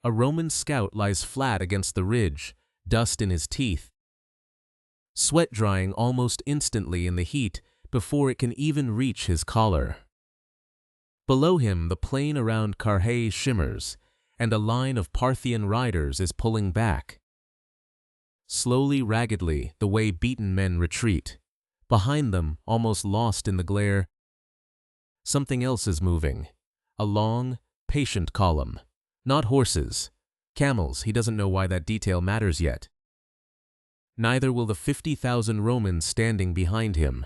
a Roman scout lies flat against the ridge, dust in his teeth, sweat drying almost instantly in the heat before it can even reach his collar. Below him, the plain around Carrhae shimmers, and a line of Parthian riders is pulling back. Slowly, raggedly, the way beaten men retreat. Behind them, almost lost in the glare, something else is moving. A long, patient column. Not horses. Camels. He doesn't know why that detail matters yet. Neither will the 50,000 Romans standing behind him.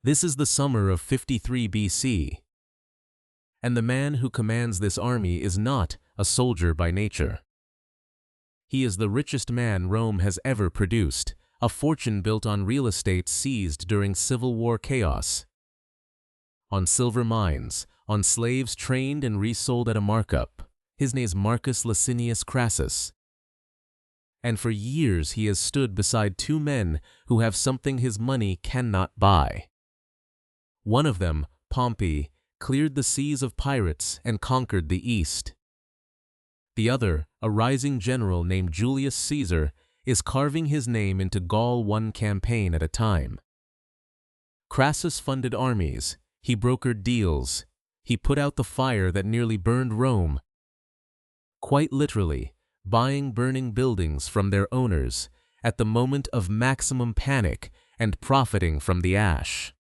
This is the summer of 53 BC. And the man who commands this army is not a soldier by nature. He is the richest man Rome has ever produced, a fortune built on real estate seized during Civil War chaos, on silver mines, on slaves trained and resold at a markup. His name is Marcus Licinius Crassus. And for years he has stood beside two men who have something his money cannot buy. One of them, Pompey, cleared the seas of pirates and conquered the East. The other, a rising general named Julius Caesar, is carving his name into Gaul one campaign at a time. Crassus funded armies, he brokered deals, he put out the fire that nearly burned Rome, quite literally, buying burning buildings from their owners at the moment of maximum panic and profiting from the ash.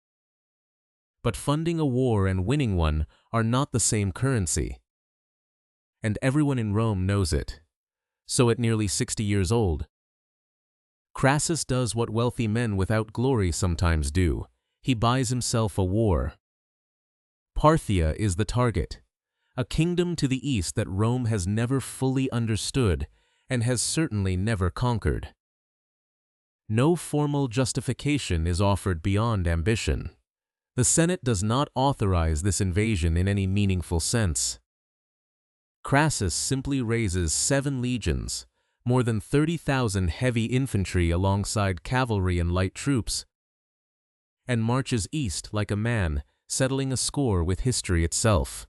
But funding a war and winning one are not the same currency. And everyone in Rome knows it. So at nearly 60 years old, Crassus does what wealthy men without glory sometimes do. He buys himself a war. Parthia is the target, a kingdom to the east that Rome has never fully understood and has certainly never conquered. No formal justification is offered beyond ambition. The Senate does not authorize this invasion in any meaningful sense. Crassus simply raises 7 legions, more than 30,000 heavy infantry alongside cavalry and light troops, and marches east like a man, settling a score with history itself.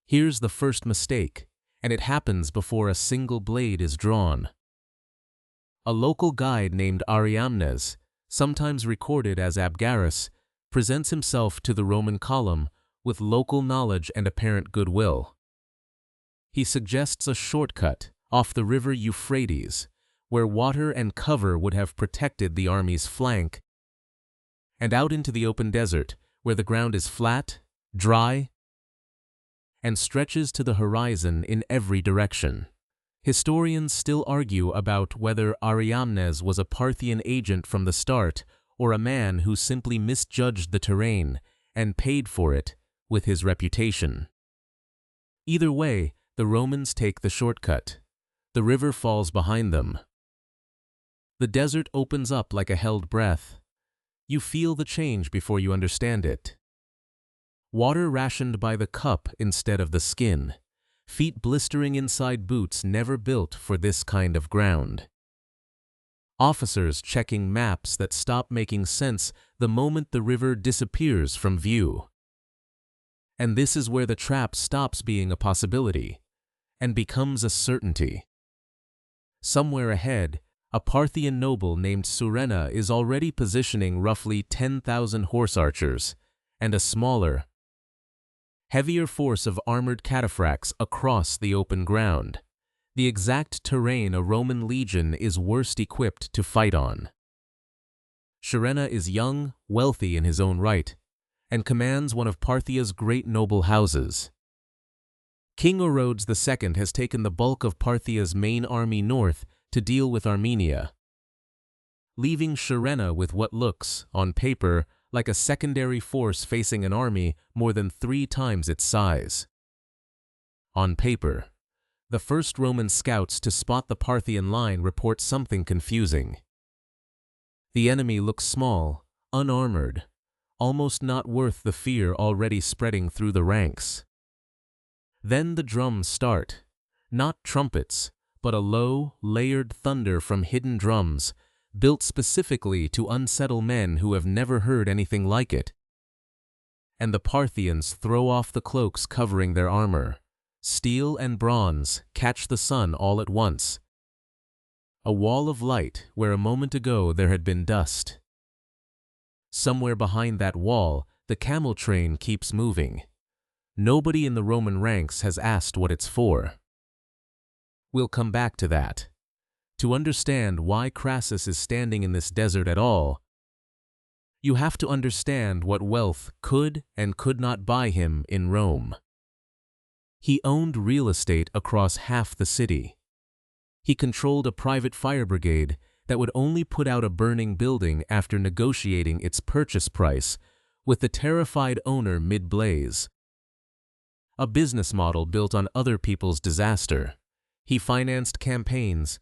Here's the first mistake, and it happens before a single blade is drawn. A local guide named Ariamnes, sometimes recorded as Abgarus, presents himself to the Roman column with local knowledge and apparent goodwill. He suggests a shortcut off the river Euphrates, where water and cover would have protected the army's flank, and out into the open desert, where the ground is flat, dry, and stretches to the horizon in every direction. Historians still argue about whether Ariamnes was a Parthian agent from the start or a man who simply misjudged the terrain and paid for it with his reputation. Either way, the Romans take the shortcut. The river falls behind them. The desert opens up like a held breath. You feel the change before you understand it. Water rationed by the cup instead of the skin. Feet blistering inside boots never built for this kind of ground. Officers checking maps that stop making sense the moment the river disappears from view. And this is where the trap stops being a possibility and becomes a certainty. Somewhere ahead, a Parthian noble named Surena is already positioning roughly 10,000 horse archers and a smaller, heavier force of armored cataphracts across the open ground, the exact terrain a Roman legion is worst equipped to fight on. Surena is young, wealthy in his own right, and commands one of Parthia's great noble houses. King Orodes II has taken the bulk of Parthia's main army north to deal with Armenia, leaving Surena with what looks, on paper, like a secondary force facing an army more than 3 times its size. On paper, the first Roman scouts to spot the Parthian line report something confusing. The enemy looks small, unarmored, almost not worth the fear already spreading through the ranks. Then the drums start, not trumpets, but a low, layered thunder from hidden drums, built specifically to unsettle men who have never heard anything like it. And the Parthians throw off the cloaks covering their armor, Steel and bronze catch the sun all at once. A wall of light where a moment ago there had been dust. Somewhere behind that wall, the camel train keeps moving. Nobody in the Roman ranks has asked what it's for. We'll come back to that. To understand why Crassus is standing in this desert at all, you have to understand what wealth could and could not buy him in Rome. He owned real estate across half the city. He controlled a private fire brigade that would only put out a burning building after negotiating its purchase price with the terrified owner mid-blaze. A business model built on other people's disaster. He financed campaigns,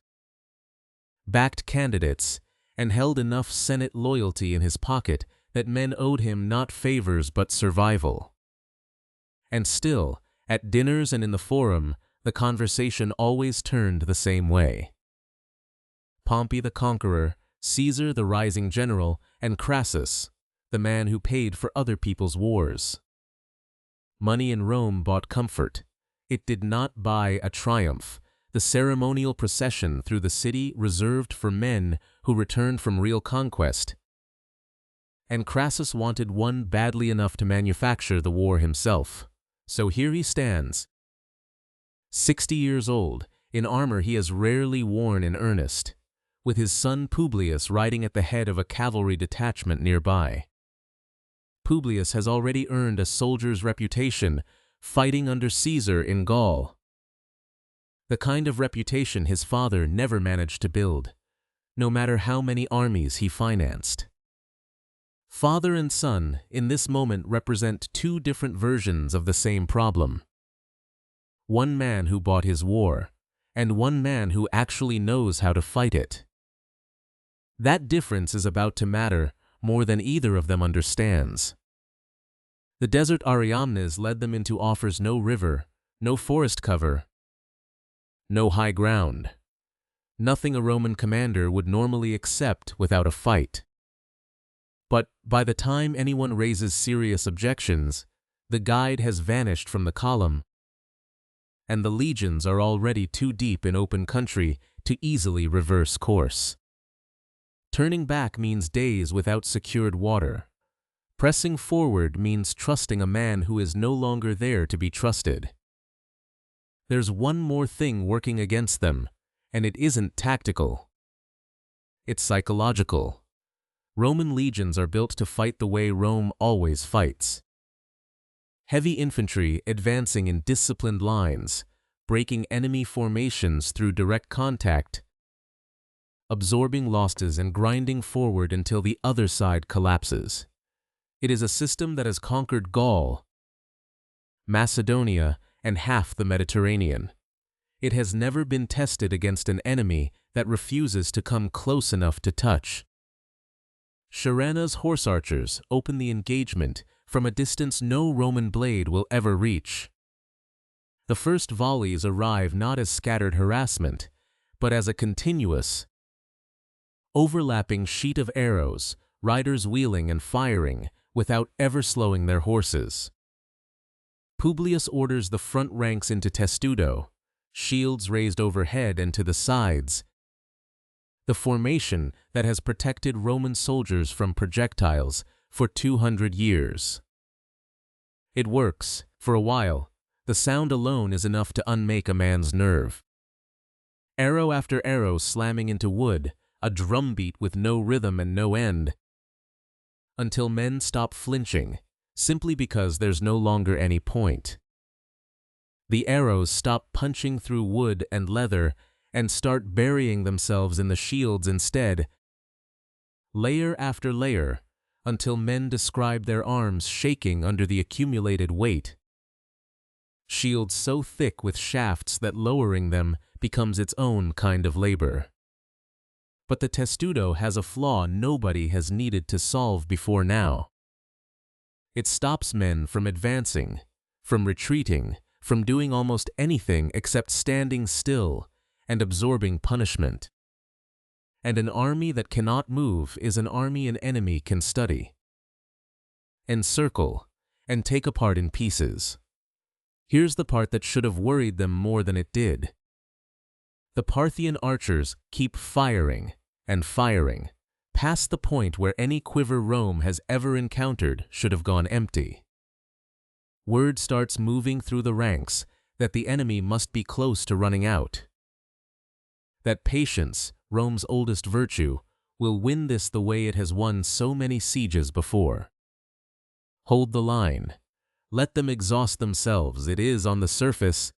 backed candidates, and held enough Senate loyalty in his pocket that men owed him not favors but survival. And still, at dinners and in the forum, the conversation always turned the same way. Pompey the conqueror, Caesar the rising general, and Crassus, the man who paid for other people's wars. Money in Rome bought comfort. It did not buy a triumph, the ceremonial procession through the city reserved for men who returned from real conquest. And Crassus wanted one badly enough to manufacture the war himself. So here he stands. 60 years old, in armor he has rarely worn in earnest, with his son Publius riding at the head of a cavalry detachment nearby. Publius has already earned a soldier's reputation fighting under Caesar in Gaul. The kind of reputation his father never managed to build, no matter how many armies he financed. Father and son in this moment represent two different versions of the same problem. One man who bought his war, and one man who actually knows how to fight it. That difference is about to matter more than either of them understands. The desert Ariamnes led them into offers no river, no forest cover, no high ground. Nothing a Roman commander would normally accept without a fight. But by the time anyone raises serious objections, the guide has vanished from the column, and the legions are already too deep in open country to easily reverse course. Turning back means days without secured water. Pressing forward means trusting a man who is no longer there to be trusted. There's one more thing working against them, and it isn't tactical. It's psychological. Roman legions are built to fight the way Rome always fights. Heavy infantry advancing in disciplined lines, breaking enemy formations through direct contact, absorbing losses and grinding forward until the other side collapses. It is a system that has conquered Gaul, Macedonia, and half the Mediterranean. It has never been tested against an enemy that refuses to come close enough to touch. Surena's horse archers open the engagement from a distance no Roman blade will ever reach. The first volleys arrive not as scattered harassment, but as a continuous, overlapping sheet of arrows, riders wheeling and firing without ever slowing their horses. Publius orders the front ranks into testudo, shields raised overhead and to the sides, the formation that has protected Roman soldiers from projectiles for 200 years. It works, for a while. The sound alone is enough to unmake a man's nerve. Arrow after arrow slamming into wood, a drumbeat with no rhythm and no end, until men stop flinching, simply because there's no longer any point. The arrows stop punching through wood and leather and start burying themselves in the shields instead, layer after layer, until men describe their arms shaking under the accumulated weight. Shields so thick with shafts that lowering them becomes its own kind of labor. But the testudo has a flaw nobody has needed to solve before now. It stops men from advancing, from retreating, from doing almost anything except standing still and absorbing punishment. And an army that cannot move is an army an enemy can study, encircle, and take apart in pieces. Here's the part that should have worried them more than it did. The Parthian archers keep firing and firing, past the point where any quiver Rome has ever encountered should have gone empty. Word starts moving through the ranks that the enemy must be close to running out. That patience, Rome's oldest virtue, will win this the way it has won so many sieges before. Hold the line. Let them exhaust themselves. It is, on the surface,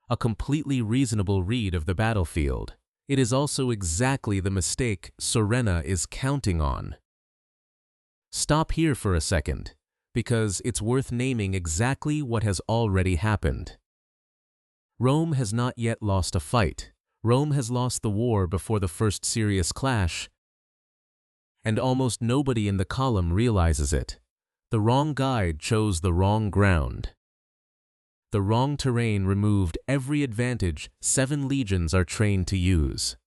a completely reasonable read of the battlefield. It is also exactly the mistake Surena is counting on. Stop here for a second, because it's worth naming exactly what has already happened. Rome has not yet lost a fight. Rome has lost the war before the first serious clash, and almost nobody in the column realizes it. The wrong guide chose the wrong ground. The wrong terrain removed every advantage 7 legions are trained to use.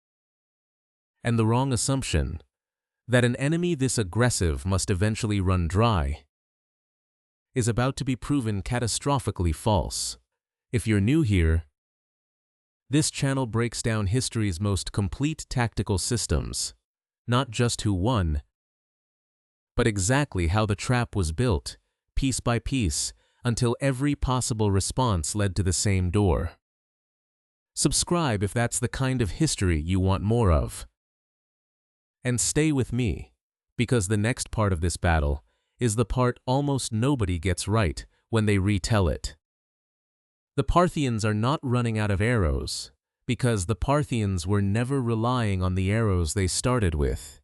And the wrong assumption, that an enemy this aggressive must eventually run dry, is about to be proven catastrophically false. If you're new here, this channel breaks down history's most complete tactical systems, not just who won, but exactly how the trap was built, piece by piece, until every possible response led to the same door. Subscribe if that's the kind of history you want more of. And stay with me, because the next part of this battle is the part almost nobody gets right when they retell it. The Parthians are not running out of arrows, because the Parthians were never relying on the arrows they started with.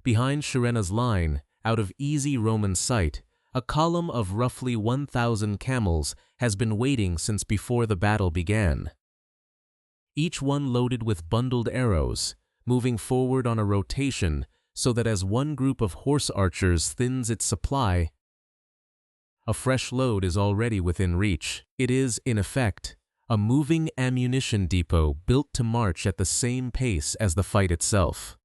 Behind Surena's line, out of easy Roman sight, a column of roughly 1,000 camels has been waiting since before the battle began. Each one loaded with bundled arrows, moving forward on a rotation so that as one group of horse archers thins its supply, a fresh load is already within reach. It is, in effect, a moving ammunition depot built to march at the same pace as the fight itself.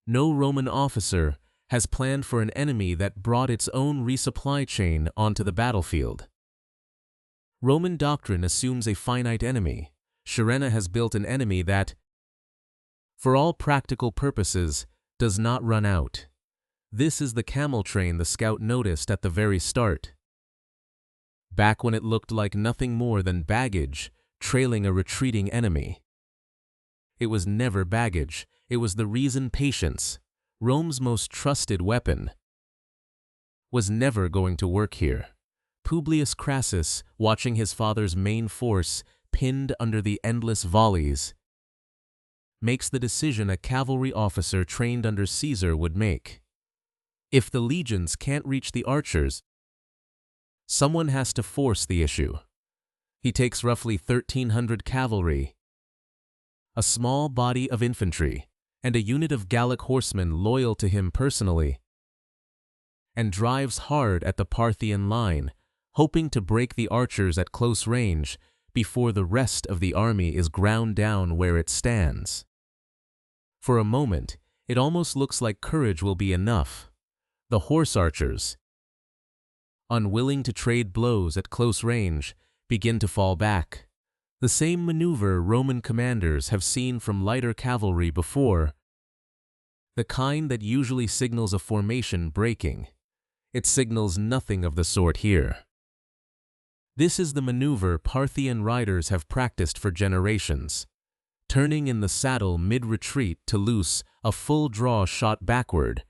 No Roman officer has planned for an enemy that brought its own resupply chain onto the battlefield. Roman doctrine assumes a finite enemy. Surena has built an enemy that, for all practical purposes, does not run out. This is the camel train the scout noticed at the very start. Back when it looked like nothing more than baggage trailing a retreating enemy. It was never baggage. It was the reason patience, Rome's most trusted weapon, was never going to work here. Publius Crassus, watching his father's main force pinned under the endless volleys, makes the decision a cavalry officer trained under Caesar would make. If the legions can't reach the archers, someone has to force the issue. He takes roughly 1,300 cavalry, a small body of infantry, and a unit of Gallic horsemen loyal to him personally, and drives hard at the Parthian line, hoping to break the archers at close range before the rest of the army is ground down where it stands. For a moment, it almost looks like courage will be enough. The horse archers, unwilling to trade blows at close range, begin to fall back. The same maneuver Roman commanders have seen from lighter cavalry before, the kind that usually signals a formation breaking. It signals nothing of the sort here. This is the maneuver Parthian riders have practiced for generations, turning in the saddle mid-retreat to loose a full draw shot backward,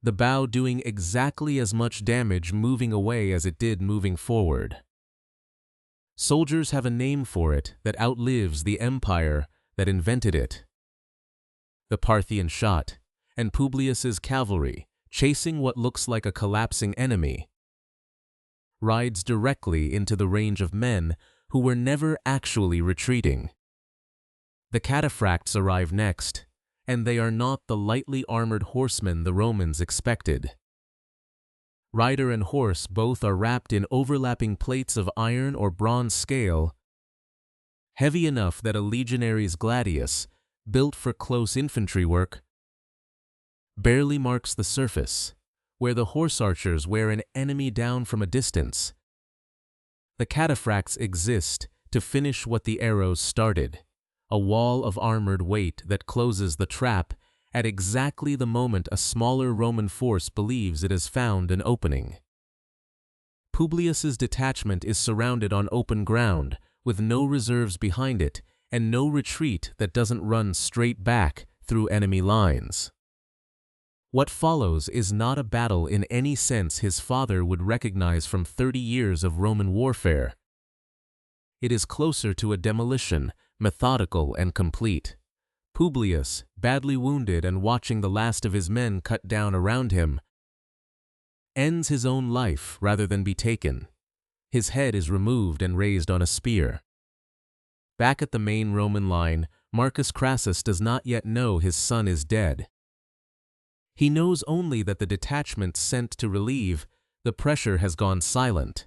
the bow doing exactly as much damage moving away as it did moving forward. Soldiers have a name for it that outlives the empire that invented it. The Parthian shot, and Publius's cavalry, chasing what looks like a collapsing enemy, rides directly into the range of men who were never actually retreating. The cataphracts arrive next, and they are not the lightly armored horsemen the Romans expected. Rider and horse both are wrapped in overlapping plates of iron or bronze scale, heavy enough that a legionary's gladius, built for close infantry work, barely marks the surface, where the horse archers wear an enemy down from a distance, The cataphracts exist to finish what the arrows started, a wall of armored weight that closes the trap at exactly the moment a smaller Roman force believes it has found an opening. Publius's detachment is surrounded on open ground, with no reserves behind it and no retreat that doesn't run straight back through enemy lines. What follows is not a battle in any sense his father would recognize from 30 years of Roman warfare. It is closer to a demolition, methodical and complete. Publius, badly wounded and watching the last of his men cut down around him, ends his own life rather than be taken. His head is removed and raised on a spear. Back at the main Roman line, Marcus Crassus does not yet know his son is dead. He knows only that the detachment sent to relieve the pressure has gone silent,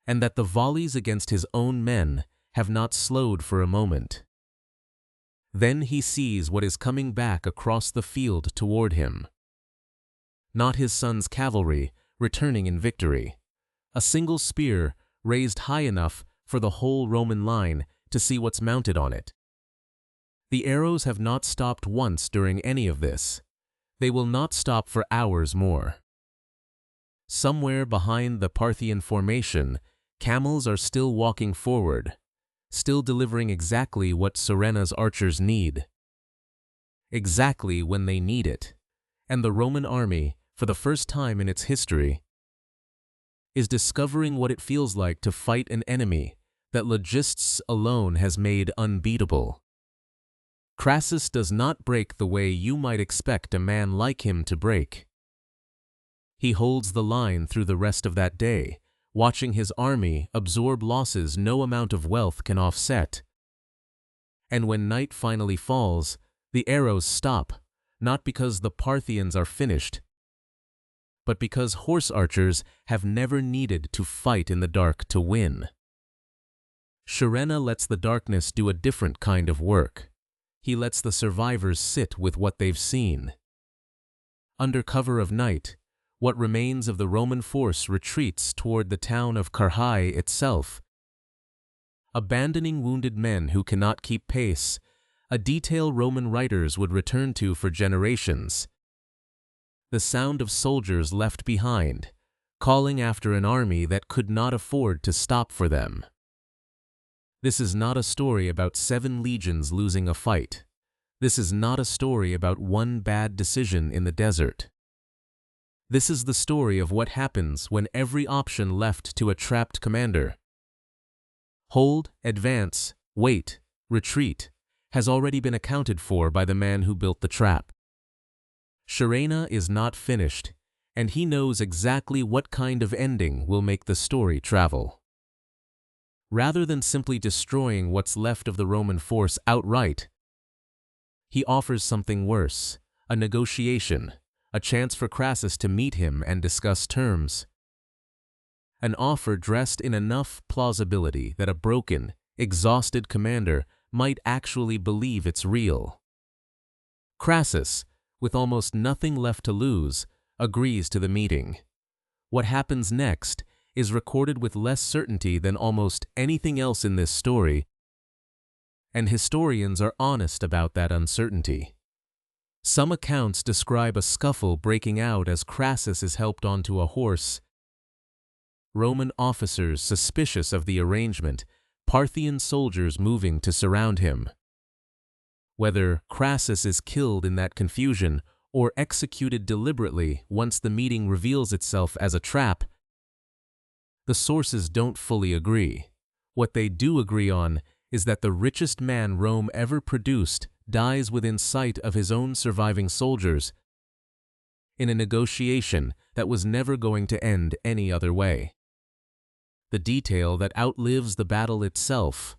and that the volleys against his own men have not slowed for a moment. Then he sees what is coming back across the field toward him. Not his son's cavalry returning in victory. A single spear raised high enough for the whole Roman line to see what's mounted on it. The arrows have not stopped once during any of this. They will not stop for hours more. Somewhere behind the Parthian formation, camels are still walking forward, still delivering exactly what Surena's archers need. Exactly when they need it. And the Roman army, for the first time in its history, is discovering what it feels like to fight an enemy that logistics alone has made unbeatable. Crassus does not break the way you might expect a man like him to break. He holds the line through the rest of that day, watching his army absorb losses no amount of wealth can offset. And when night finally falls, the arrows stop, not because the Parthians are finished, but because horse archers have never needed to fight in the dark to win. Surena lets the darkness do a different kind of work. He lets the survivors sit with what they've seen. Under cover of night, what remains of the Roman force retreats toward the town of Carrhae itself, abandoning wounded men who cannot keep pace, a detail Roman writers would return to for generations. The sound of soldiers left behind, calling after an army that could not afford to stop for them. This is not a story about 7 legions losing a fight. This is not a story about one bad decision in the desert. This is the story of what happens when every option left to a trapped commander, hold, advance, wait, retreat, has already been accounted for by the man who built the trap. Surena is not finished, and he knows exactly what kind of ending will make the story travel. Rather than simply destroying what's left of the Roman force outright, he offers something worse, a negotiation, a chance for Crassus to meet him and discuss terms. An offer dressed in enough plausibility that a broken, exhausted commander might actually believe it's real. Crassus, with almost nothing left to lose, agrees to the meeting. What happens next is recorded with less certainty than almost anything else in this story, and historians are honest about that uncertainty. Some accounts describe a scuffle breaking out as Crassus is helped onto a horse. Roman officers suspicious of the arrangement, Parthian soldiers moving to surround him. Whether Crassus is killed in that confusion or executed deliberately once the meeting reveals itself as a trap, the sources don't fully agree. What they do agree on is that the richest man Rome ever produced dies within sight of his own surviving soldiers in a negotiation that was never going to end any other way. The detail that outlives the battle itself,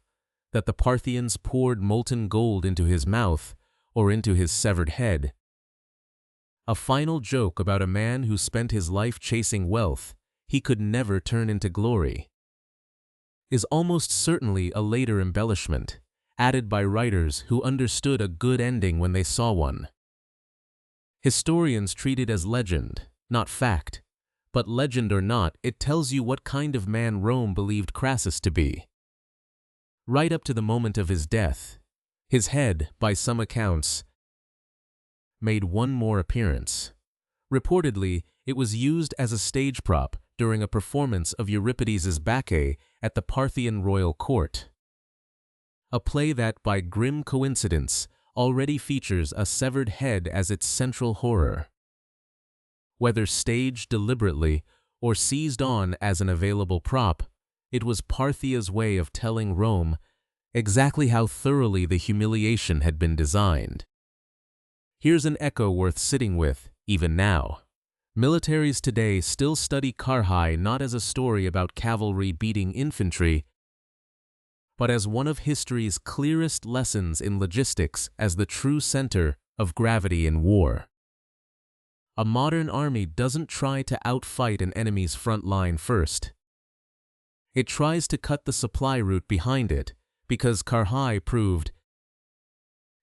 that the Parthians poured molten gold into his mouth or into his severed head. A final joke about a man who spent his life chasing wealth he could never turn into glory, is almost certainly a later embellishment, added by writers who understood a good ending when they saw one. Historians treat it as legend, not fact, But legend or not, it tells you what kind of man Rome believed Crassus to be. Right up to the moment of his death, his head, by some accounts, made one more appearance. Reportedly, it was used as a stage prop during a performance of Euripides's Bacchae at the Parthian royal court. A play that, by grim coincidence, already features a severed head as its central horror. Whether staged deliberately or seized on as an available prop, it was Parthia's way of telling Rome exactly how thoroughly the humiliation had been designed. Here's an echo worth sitting with, even now. Militaries today still study Carrhae not as a story about cavalry beating infantry, but as one of history's clearest lessons in logistics as the true center of gravity in war. A modern army doesn't try to outfight an enemy's front line first. It tries to cut the supply route behind it, because Carrhae proved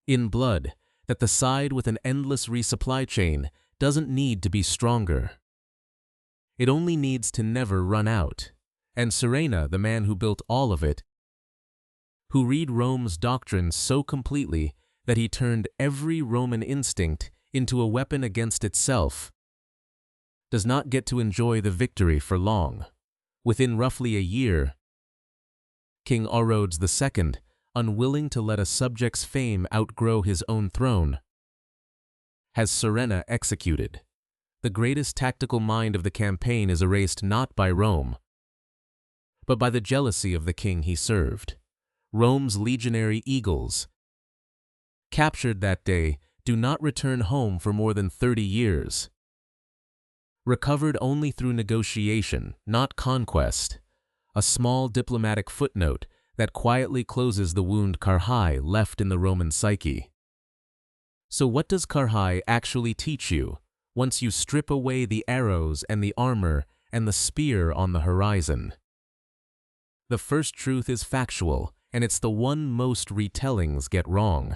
in blood that the side with an endless resupply chain doesn't need to be stronger. It only needs to never run out. And Surena, the man who built all of it, who read Rome's doctrine so completely that he turned every Roman instinct into a weapon against itself, does not get to enjoy the victory for long. Within roughly a year, King Orodes II, unwilling to let a subject's fame outgrow his own throne, has Surena executed. The greatest tactical mind of the campaign is erased not by Rome, but by the jealousy of the king he served. Rome's legionary eagles, captured that day, do not return home for more than 30 years. Recovered only through negotiation, not conquest, a small diplomatic footnote that quietly closes the wound Carrhae left in the Roman psyche. So what does Carrhae actually teach you once you strip away the arrows and the armor and the spear on the horizon? The first truth is factual, and it's the one most retellings get wrong.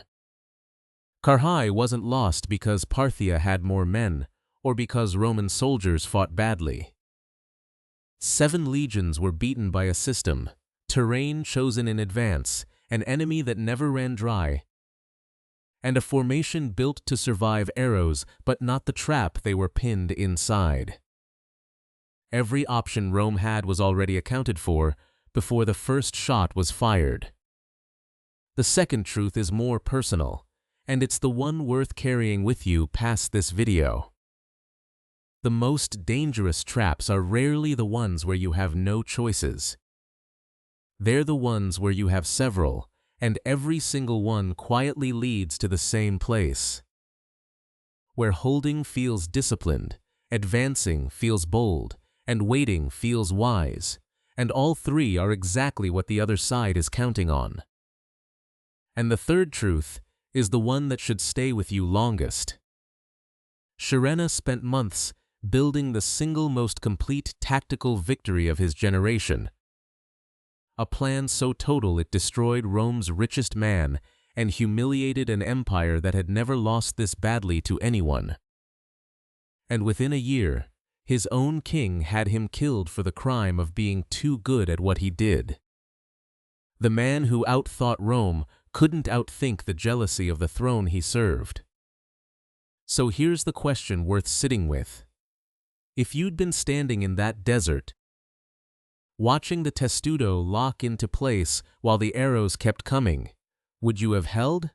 Carrhae wasn't lost because Parthia had more men, or because Roman soldiers fought badly. 7 legions were beaten by a system, terrain chosen in advance, an enemy that never ran dry, and a formation built to survive arrows, but not the trap they were pinned inside. Every option Rome had was already accounted for before the first shot was fired. The second truth is more personal, and it's the one worth carrying with you past this video. The most dangerous traps are rarely the ones where you have no choices. They're the ones where you have several, and every single one quietly leads to the same place. Where holding feels disciplined, advancing feels bold, and waiting feels wise, and all three are exactly what the other side is counting on. And the third truth is the one that should stay with you longest. Surena spent months building the single most complete tactical victory of his generation, a plan so total it destroyed Rome's richest man and humiliated an empire that had never lost this badly to anyone. And within a year, his own king had him killed for the crime of being too good at what he did. The man who outthought Rome couldn't outthink the jealousy of the throne he served. So here's the question worth sitting with. If you'd been standing in that desert, watching the testudo lock into place while the arrows kept coming, would you have held?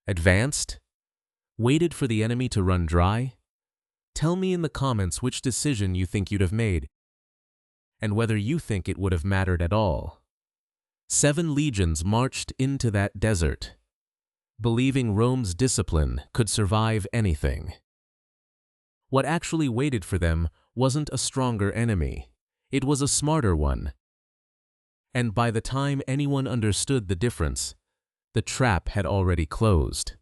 Advanced? Waited for the enemy to run dry? Tell me in the comments which decision you think you'd have made, and whether you think it would have mattered at all. 7 legions marched into that desert, believing Rome's discipline could survive anything. What actually waited for them wasn't a stronger enemy. It was a smarter one. And by the time anyone understood the difference, the trap had already closed.